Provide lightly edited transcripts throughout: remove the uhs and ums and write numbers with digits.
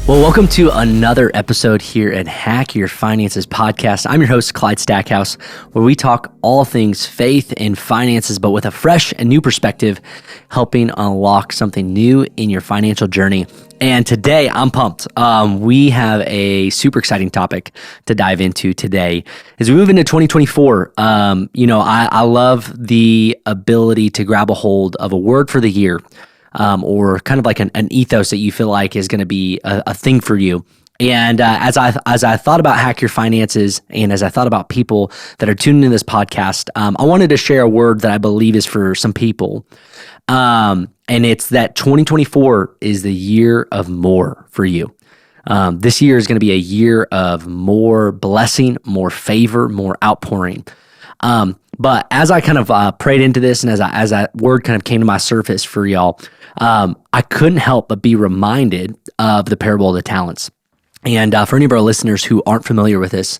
Well, welcome to another episode here at Hack Your Finances podcast. I'm your host, Clyde Stackhouse, where we talk all things faith and finances, but with a fresh and new perspective, helping unlock something new in your financial journey. And today, I'm pumped. We have a super exciting topic to dive into today. As we move into 2024, I love the ability to grab a hold of a word for the year. Or kind of like an ethos that you feel like is going to be a thing for you. And as I thought about Hack Your Finances, and as I thought about people that are tuning into this podcast, I wanted to share a word that I believe is for some people. And it's that 2024 is the year of more for you. This year is going to be a year of more blessing, more favor, more outpouring. But as I kind of prayed into this, and as that word kind of came to my surface for y'all, I couldn't help but be reminded of the parable of the talents. And for any of our listeners who aren't familiar with this,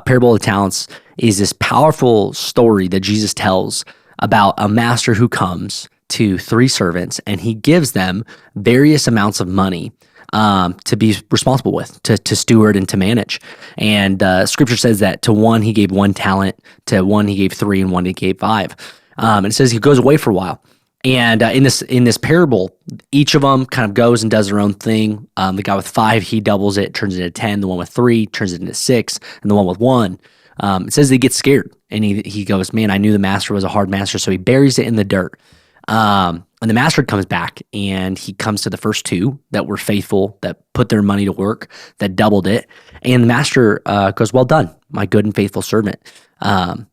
parable of the talents is this powerful story that Jesus tells about a master who comes to three servants, and he gives them various amounts of money to be responsible with, to steward and to manage. And scripture says that to one he gave 1 talent, to one he gave 3, and one he gave 5. And it says he goes away for a while. And in this parable, each of them kind of goes and does their own thing. The guy with 5, he doubles it, turns it into 10. The one with 3 turns it into 6, and the one with 1, it says he gets scared, and he goes, "Man, I knew the master was a hard master," so he buries it in the dirt. And the master comes back, and he comes to the first 2 that were faithful, that put their money to work, that doubled it. And the master goes, "Well done, my good and faithful servant."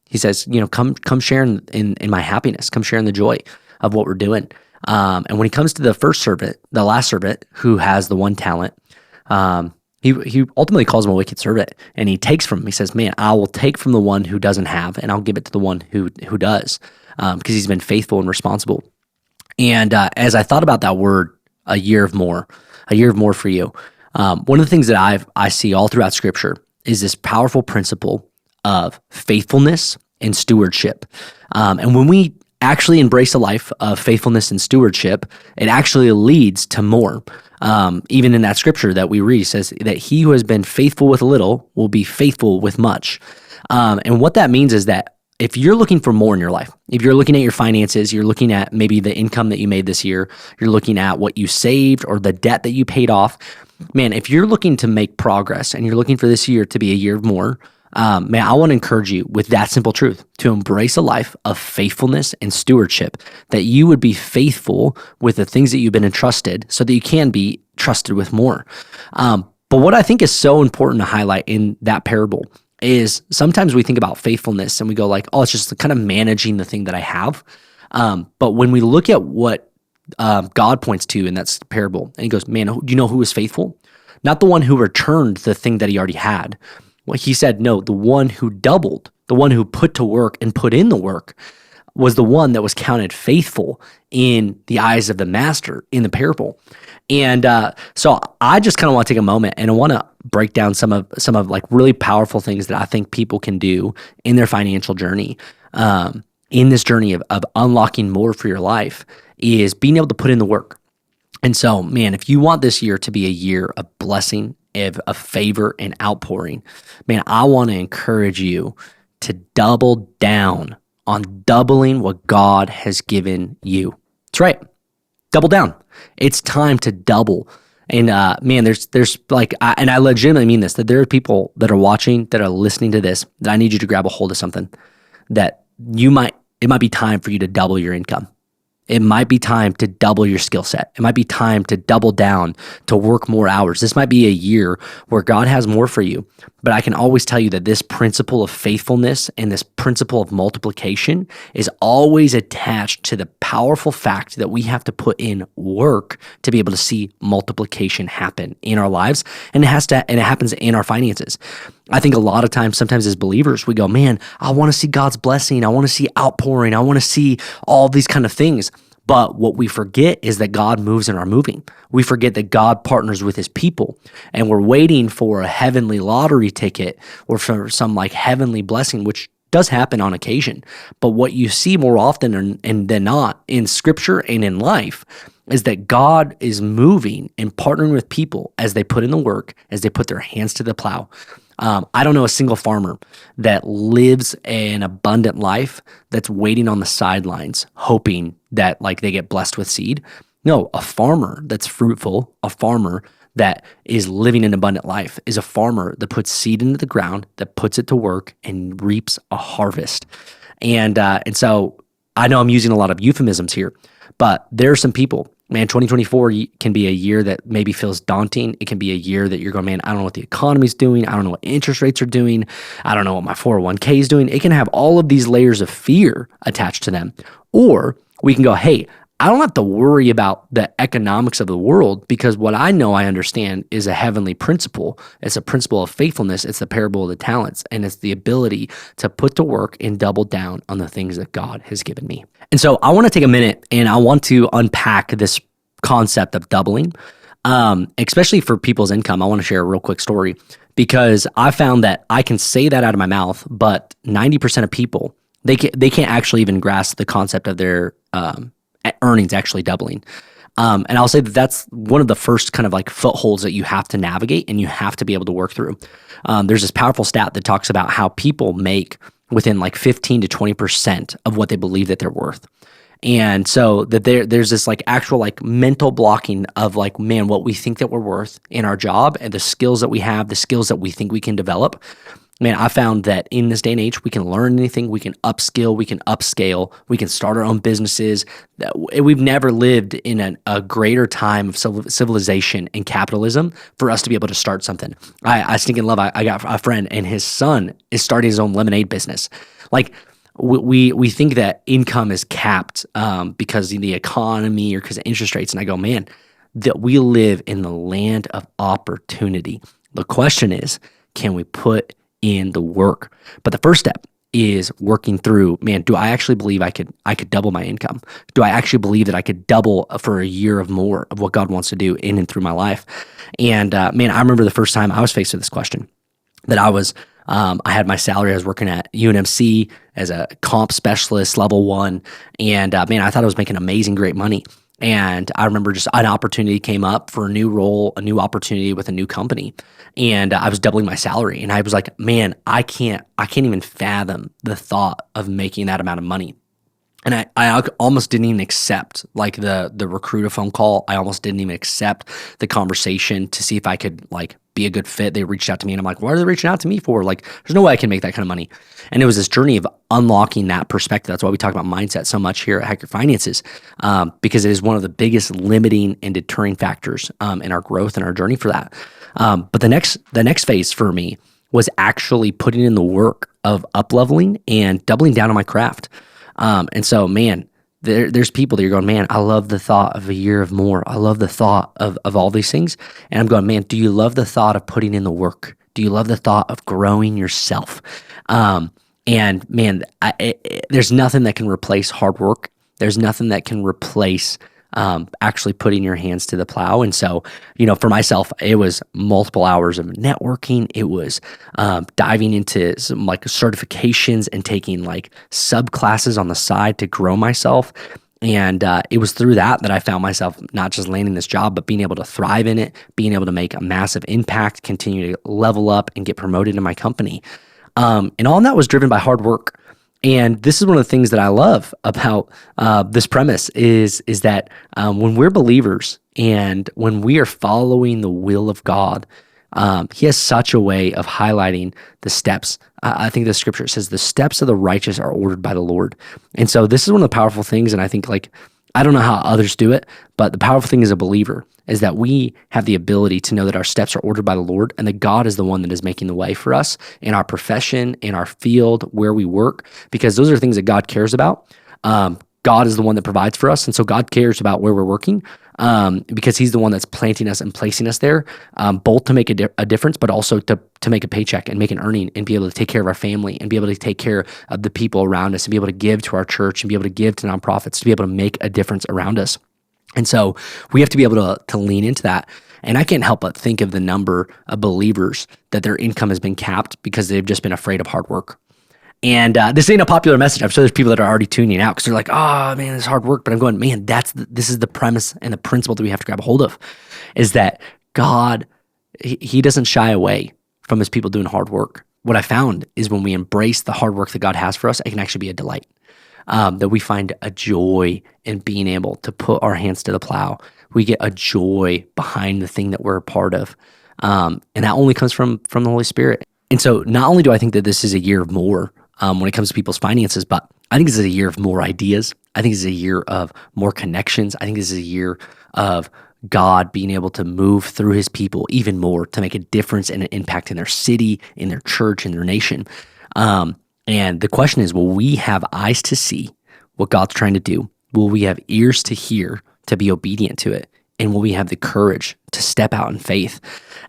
He says, come share in my happiness, come share in the joy of what we're doing. And when he comes to the first servant, the last servant who has the 1 talent, he ultimately calls him a wicked servant, and he takes from him. He says, "Man, I will take from the one who doesn't have, and I'll give it to the one who does," because he's been faithful and responsible. And as I thought about that word, a year of more for you, one of the things that I see all throughout Scripture is this powerful principle of faithfulness and stewardship. And when we actually embrace a life of faithfulness and stewardship, it actually leads to more. Even in that scripture that we read, it says that he who has been faithful with little will be faithful with much. And what that means is that if you're looking for more in your life, if you're looking at your finances, you're looking at maybe the income that you made this year, you're looking at what you saved or the debt that you paid off, man, if you're looking to make progress and you're looking for this year to be a year of more, man, I want to encourage you with that simple truth, to embrace a life of faithfulness and stewardship, that you would be faithful with the things that you've been entrusted so that you can be trusted with more. But what I think is so important to highlight in that parable is sometimes we think about faithfulness and we go like, oh, it's just kind of managing the thing that I have. But when we look at what God points to in that parable, and he goes, "Man, do you know who was faithful? Not the one who returned the thing that he already had." Well, he said, no, the one who doubled, the one who put to work and put in the work was the one that was counted faithful in the eyes of the master in the parable. And so I just kind of want to take a moment and I want to break down some of like really powerful things that I think people can do in their financial journey. In this journey of unlocking more for your life is being able to put in the work. And so, man, if you want this year to be a year of blessing, of favor and outpouring, man, I want to encourage you to double down on doubling what God has given you. That's right. Double down. It's time to double. And man, there's like, and I legitimately mean this, that there are people that are watching, that are listening to this, that I need you to grab a hold of something that it might be time for you to double your income. It might be time to double your skill set. It might be time to double down, to work more hours. This might be a year where God has more for you. But I can always tell you that this principle of faithfulness and this principle of multiplication is always attached to the powerful fact that we have to put in work to be able to see multiplication happen in our lives. And it happens in our finances. I think a lot of times, sometimes as believers, we go, man, I want to see God's blessing. I want to see outpouring. I want to see all these kind of things. But what we forget is that God moves in our moving. We forget that God partners with his people, and we're waiting for a heavenly lottery ticket or for some like heavenly blessing, which does happen on occasion. But what you see more often than not in scripture and in life is that God is moving and partnering with people as they put in the work, as they put their hands to the plow. I don't know a single farmer that lives an abundant life that's waiting on the sidelines, hoping that like they get blessed with seed. No, a farmer that's fruitful, a farmer that is living an abundant life is a farmer that puts seed into the ground, that puts it to work and reaps a harvest. And so I know I'm using a lot of euphemisms here, but there are some people, man, 2024 can be a year that maybe feels daunting. It can be a year that you're going, man, I don't know what the economy's doing. I don't know what interest rates are doing. I don't know what my 401k is doing. It can have all of these layers of fear attached to them. Or we can go, hey, I don't have to worry about the economics of the world because what I know I understand is a heavenly principle. It's a principle of faithfulness. It's the parable of the talents, and it's the ability to put to work and double down on the things that God has given me. And so I want to take a minute and I want to unpack this concept of doubling, especially for people's income. I want to share a real quick story because I found that I can say that out of my mouth, but 90% of people, they can't actually even grasp the concept of their earnings actually doubling. And I'll say that that's one of the first kind of like footholds that you have to navigate and you have to be able to work through. There's this powerful stat that talks about how people make within like 15 to 20% of what they believe that they're worth. And so that there's this like actual like mental blocking of like, man, what we think that we're worth in our job and the skills that we have, the skills that we think we can develop. Man, I found that in this day and age, we can learn anything, we can upskill, we can upscale, we can start our own businesses. We've never lived in a greater time of civilization and capitalism for us to be able to start something. I stinking love, I got a friend and his son is starting his own lemonade business. Like we think that income is capped because of the economy or because of interest rates. And I go, man, that we live in the land of opportunity. The question is, can we put in the work? But the first step is working through, man, do I actually believe I could double my income? Do I actually believe that I could double for a year of more of what God wants to do in and through my life? And man, I remember the first time I was faced with this question that I had my salary. I was working at UNMC as a comp specialist, level 1. And man, I thought I was making amazing, great money. And I remember just an opportunity came up for a new role, a new opportunity with a new company. And I was doubling my salary. And I was like, man, I can't even fathom the thought of making that amount of money. And I almost didn't even accept like the recruiter phone call. I almost didn't even accept the conversation to see if I could like be a good fit. They reached out to me and I'm like, what are they reaching out to me for? Like, there's no way I can make that kind of money. And it was this journey of unlocking that perspective. That's why we talk about mindset so much here at Hack Your Finances, because it is one of the biggest limiting and deterring factors in our growth and our journey for that. But the next phase for me was actually putting in the work of up-leveling and doubling down on my craft. And so, man, there's people that you're going, man, I love the thought of a year of more. I love the thought of all these things. And I'm going, man, do you love the thought of putting in the work? Do you love the thought of growing yourself? And man, there's nothing that can replace hard work. There's nothing that can replace actually putting your hands to the plow. And so, for myself, it was multiple hours of networking. It was diving into some like certifications and taking like sub classes on the side to grow myself. And it was through that I found myself not just landing this job, but being able to thrive in it, being able to make a massive impact, continue to level up and get promoted in my company. And all of that was driven by hard work. And this is one of the things that I love about this premise is that when we're believers and when we are following the will of God, He has such a way of highlighting the steps. I think the scripture says the steps of the righteous are ordered by the Lord. And so this is one of the powerful things. And I think I don't know how others do it, but the powerful thing as a believer is that we have the ability to know that our steps are ordered by the Lord and that God is the one that is making the way for us in our profession, in our field, where we work, because those are things that God cares about. God is the one that provides for us. And so God cares about where we're working because He's the one that's planting us and placing us there, both to make a difference, but also to make a paycheck and make an earning and be able to take care of our family and be able to take care of the people around us and be able to give to our church and be able to give to nonprofits, to be able to make a difference around us. And so we have to be able to lean into that. And I can't help but think of the number of believers that their income has been capped because they've just been afraid of hard work. And this ain't a popular message. I'm sure there's people that are already tuning out because they're like, oh man, it's hard work. But I'm going, man, this is the premise and the principle that we have to grab a hold of, is that God, he doesn't shy away from his people doing hard work. What I found is when we embrace the hard work that God has for us, it can actually be a delight. That we find a joy in being able to put our hands to the plow. We get a joy behind the thing that we're a part of. And that only comes from the Holy Spirit. And so not only do I think that this is a year of more when it comes to people's finances, but I think this is a year of more ideas. I think this is a year of more connections. I think this is a year of God being able to move through his people even more to make a difference and an impact in their city, in their church, in their nation. And the question is, will we have eyes to see what God's trying to do? Will we have ears to hear, to be obedient to it? And will we have the courage to step out in faith?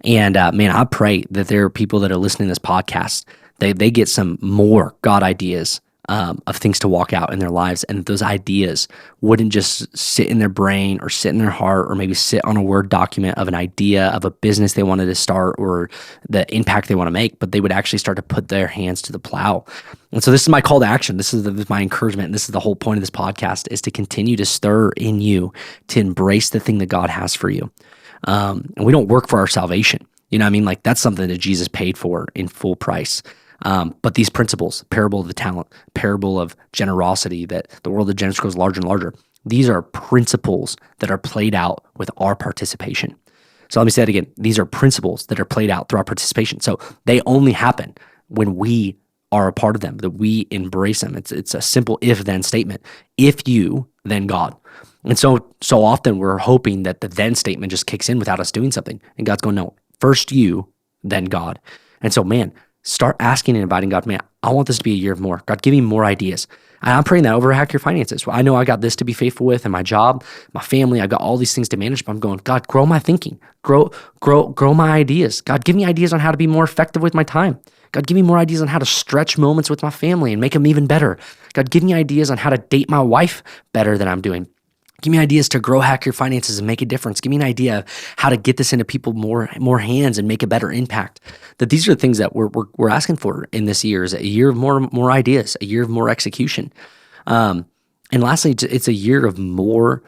And man, I pray that there are people that are listening to this podcast, they get some more God ideas of things to walk out in their lives, and those ideas wouldn't just sit in their brain or sit in their heart or maybe sit on a Word document of an idea of a business they wanted to start or the impact they want to make, but they would actually start to put their hands to the plow. And so this is my call to action. This is my encouragement. And this is the whole point of this podcast, is to continue to stir in you to embrace the thing that God has for you. And we don't work for our salvation. You know what I mean? Like, that's something that Jesus paid for in full price. But these principles, parable of the talent, parable of generosity, that the world of generosity grows larger and larger, these are principles that are played out with our participation. So let me say it again. These are principles that are played out through our participation. So they only happen when we are a part of them, that we embrace them. It's a simple if-then statement. If you, then God. And so often we're hoping that the then statement just kicks in without us doing something. And God's going, no, first you, then God. And so, man, start asking and inviting God, man, I want this to be a year of more. God, give me more ideas. And I'm praying that over Hack Your Finances. Well, I know I got this to be faithful with, and my job, my family, I've got all these things to manage, but I'm going, God, grow my thinking, grow my ideas. God, give me ideas on how to be more effective with my time. God, give me more ideas on how to stretch moments with my family and make them even better. God, give me ideas on how to date my wife better than I'm doing. Give me ideas to grow Hack Your Finances and make a difference. Give me an idea of how to get this into people more hands and make a better impact. That these are the things that we're asking for in this year, is a year of more ideas, a year of more execution. And lastly, it's a year of more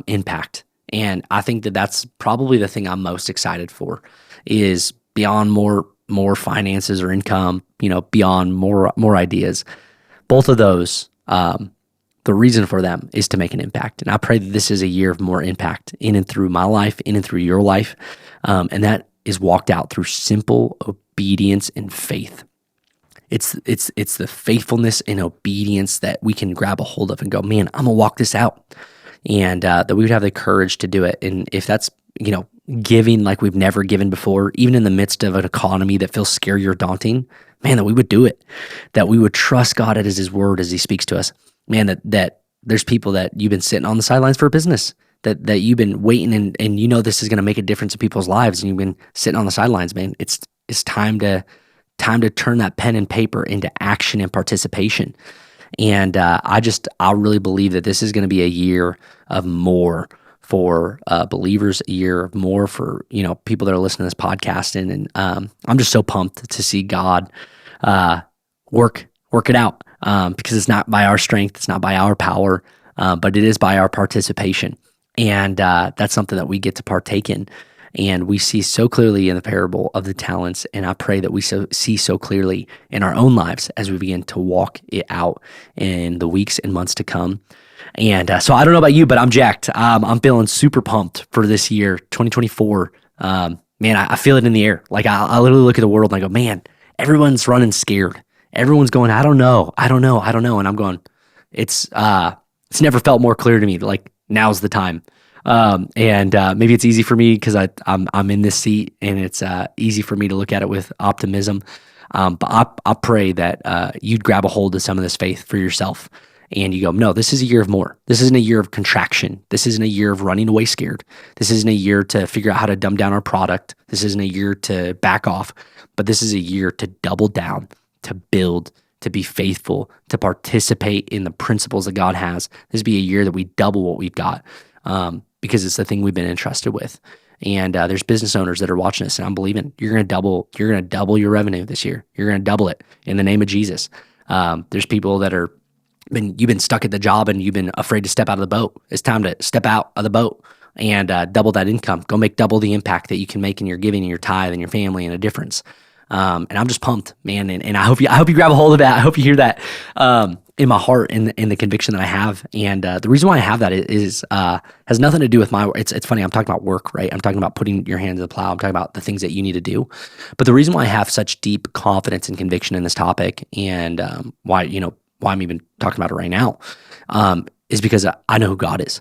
impact. And I think that that's probably the thing I'm most excited for, is beyond more finances or income, beyond more ideas. Both of those, the reason for them is to make an impact. And I pray that this is a year of more impact in and through my life, in and through your life. And that is walked out through simple obedience and faith. It's the faithfulness and obedience that we can grab a hold of and go, man, I'm gonna walk this out. And that we would have the courage to do it. And if that's, giving like we've never given before, even in the midst of an economy that feels scary or daunting, man, that we would do it, that we would trust God as his word as he speaks to us. Man, that there's people that you've been sitting on the sidelines for a business, that you've been waiting and this is going to make a difference in people's lives, and you've been sitting on the sidelines, man. It's time to turn that pen and paper into action and participation. And I really believe that this is going to be a year of more for believers, a year of more for people that are listening to this podcast, and I'm just so pumped to see God work it out. Because it's not by our strength, it's not by our power, but it is by our participation. And that's something that we get to partake in. And we see so clearly in the parable of the talents, and I pray that we see so clearly in our own lives as we begin to walk it out in the weeks and months to come. And so I don't know about you, but I'm jacked. I'm feeling super pumped for this year, 2024. Man, I feel it in the air. Like I literally look at the world and I go, man, everyone's running scared. Everyone's going, I don't know. And I'm going, it's never felt more clear to me. Like, now's the time. And maybe it's easy for me because I'm in this seat, and it's easy for me to look at it with optimism. But I pray that you'd grab a hold of some of this faith for yourself, and you go, no, this is a year of more. This isn't a year of contraction. This isn't a year of running away scared. This isn't a year to figure out how to dumb down our product. This isn't a year to back off, but this is a year to double down, to build, to be faithful, to participate in the principles that God has. This would be a year that we double what we've got, because it's the thing we've been entrusted with. And there's business owners that are watching this, and I'm believing you're going to double your revenue this year. You're going to double it in the name of Jesus. There's people that you've been stuck at the job and you've been afraid to step out of the boat. It's time to step out of the boat and double that income. Go make double the impact that you can make in your giving and your tithe and your family and a difference. And I'm just pumped, man. And I hope you grab a hold of that. I hope you hear that in my heart and the conviction that I have. And the reason why I have that is has nothing to do with my work. It's funny. I'm talking about work, right? I'm talking about putting your hand to the plow. I'm talking about the things that you need to do. But the reason why I have such deep confidence and conviction in this topic, and why I'm even talking about it right now, is because I know who God is.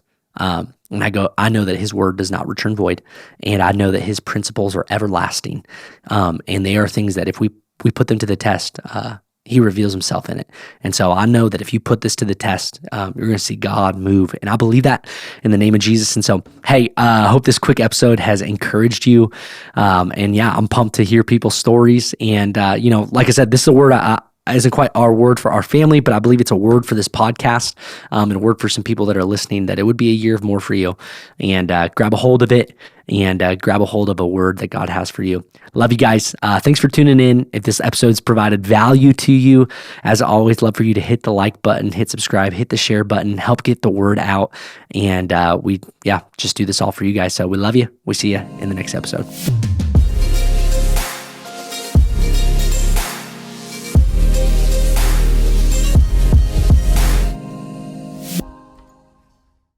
And I know that his word does not return void, and I know that his principles are everlasting. And they are things that if we put them to the test, he reveals himself in it. And so I know that if you put this to the test, you're going to see God move. And I believe that in the name of Jesus. And so, hey, I hope this quick episode has encouraged you. And yeah, I'm pumped to hear people's stories. And, like I said, this is a word isn't quite our word for our family, but I believe it's a word for this podcast, and a word for some people that are listening, that it would be a year of more for you. And grab a hold of it, and grab a hold of a word that God has for you. Love you guys. Thanks for tuning in. If this episode's provided value to you, as always, love for you to hit the like button, hit subscribe, hit the share button, help get the word out. And we just do this all for you guys. So we love you. We see you in the next episode.